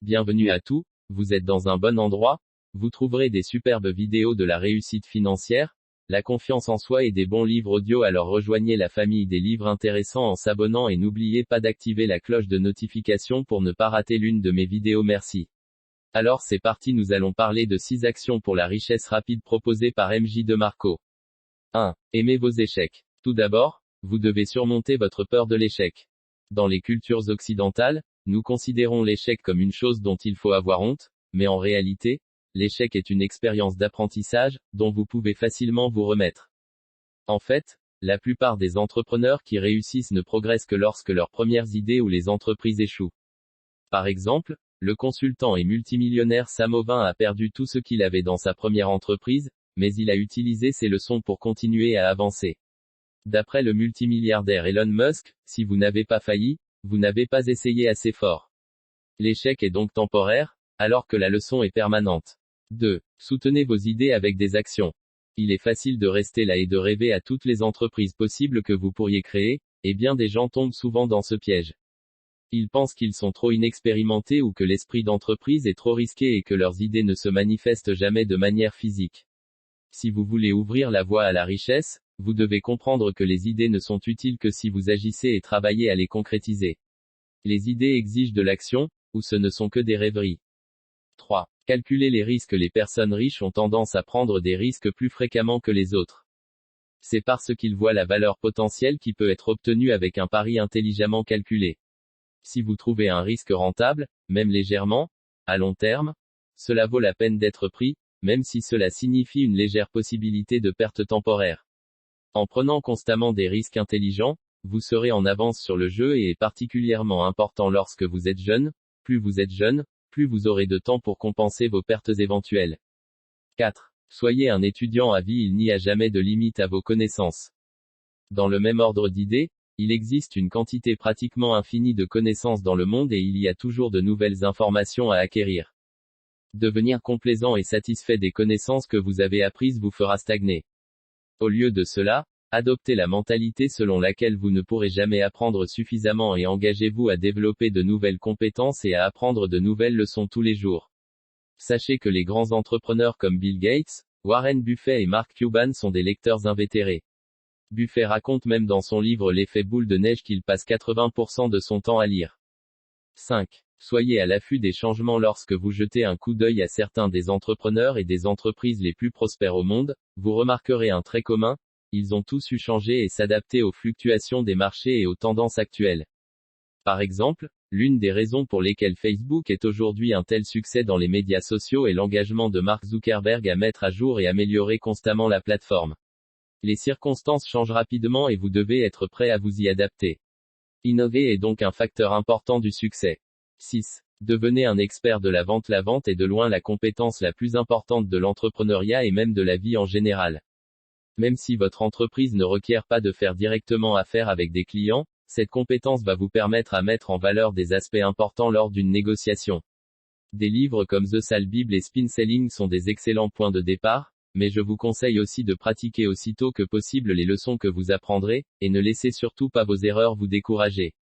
Bienvenue à tous, vous êtes dans un bon endroit, vous trouverez des superbes vidéos de la réussite financière, la confiance en soi et des bons livres audio, alors rejoignez la famille des livres intéressants en s'abonnant et n'oubliez pas d'activer la cloche de notification pour ne pas rater l'une de mes vidéos, merci. Alors c'est parti, nous allons parler de 6 actions pour la richesse rapide proposées par MJ DeMarco. 1. Aimez vos échecs. Tout d'abord, vous devez surmonter votre peur de l'échec. Dans les cultures occidentales, nous considérons l'échec comme une chose dont il faut avoir honte, mais en réalité, l'échec est une expérience d'apprentissage, dont vous pouvez facilement vous remettre. En fait, la plupart des entrepreneurs qui réussissent ne progressent que lorsque leurs premières idées ou les entreprises échouent. Par exemple, le consultant et multimillionnaire Sam Ovin a perdu tout ce qu'il avait dans sa première entreprise, mais il a utilisé ses leçons pour continuer à avancer. D'après le multimilliardaire Elon Musk, si vous n'avez pas failli, vous n'avez pas essayé assez fort. L'échec est donc temporaire, alors que la leçon est permanente. 2. Soutenez vos idées avec des actions. Il est facile de rester là et de rêver à toutes les entreprises possibles que vous pourriez créer, et bien des gens tombent souvent dans ce piège. Ils pensent qu'ils sont trop inexpérimentés ou que l'esprit d'entreprise est trop risqué et que leurs idées ne se manifestent jamais de manière physique. Si vous voulez ouvrir la voie à la richesse, vous devez comprendre que les idées ne sont utiles que si vous agissez et travaillez à les concrétiser. Les idées exigent de l'action, ou ce ne sont que des rêveries. 3. Calculez les risques. Les personnes riches ont tendance à prendre des risques plus fréquemment que les autres. C'est parce qu'ils voient la valeur potentielle qui peut être obtenue avec un pari intelligemment calculé. Si vous trouvez un risque rentable, même légèrement, à long terme, cela vaut la peine d'être pris, même si cela signifie une légère possibilité de perte temporaire. En prenant constamment des risques intelligents, vous serez en avance sur le jeu et est particulièrement important lorsque vous êtes jeune. Plus vous êtes jeune, plus vous aurez de temps pour compenser vos pertes éventuelles. 4. Soyez un étudiant à vie. Il n'y a jamais de limite à vos connaissances. Dans le même ordre d'idées, il existe une quantité pratiquement infinie de connaissances dans le monde et il y a toujours de nouvelles informations à acquérir. Devenir complaisant et satisfait des connaissances que vous avez apprises vous fera stagner. Au lieu de cela, adoptez la mentalité selon laquelle vous ne pourrez jamais apprendre suffisamment et engagez-vous à développer de nouvelles compétences et à apprendre de nouvelles leçons tous les jours. Sachez que les grands entrepreneurs comme Bill Gates, Warren Buffett et Mark Cuban sont des lecteurs invétérés. Buffett raconte même dans son livre L'effet boule de neige qu'il passe 80% de son temps à lire. 5. Soyez à l'affût des changements. Lorsque vous jetez un coup d'œil à certains des entrepreneurs et des entreprises les plus prospères au monde, vous remarquerez un trait commun, ils ont tous su changer et s'adapter aux fluctuations des marchés et aux tendances actuelles. Par exemple, l'une des raisons pour lesquelles Facebook est aujourd'hui un tel succès dans les médias sociaux est l'engagement de Mark Zuckerberg à mettre à jour et améliorer constamment la plateforme. Les circonstances changent rapidement et vous devez être prêt à vous y adapter. Innover est donc un facteur important du succès. 6. Devenez un expert de la vente. La vente est de loin la compétence la plus importante de l'entrepreneuriat et même de la vie en général. Même si votre entreprise ne requiert pas de faire directement affaire avec des clients, cette compétence va vous permettre à mettre en valeur des aspects importants lors d'une négociation. Des livres comme The Sale Bible et Spin Selling sont des excellents points de départ, mais je vous conseille aussi de pratiquer aussitôt que possible les leçons que vous apprendrez, et ne laissez surtout pas vos erreurs vous décourager.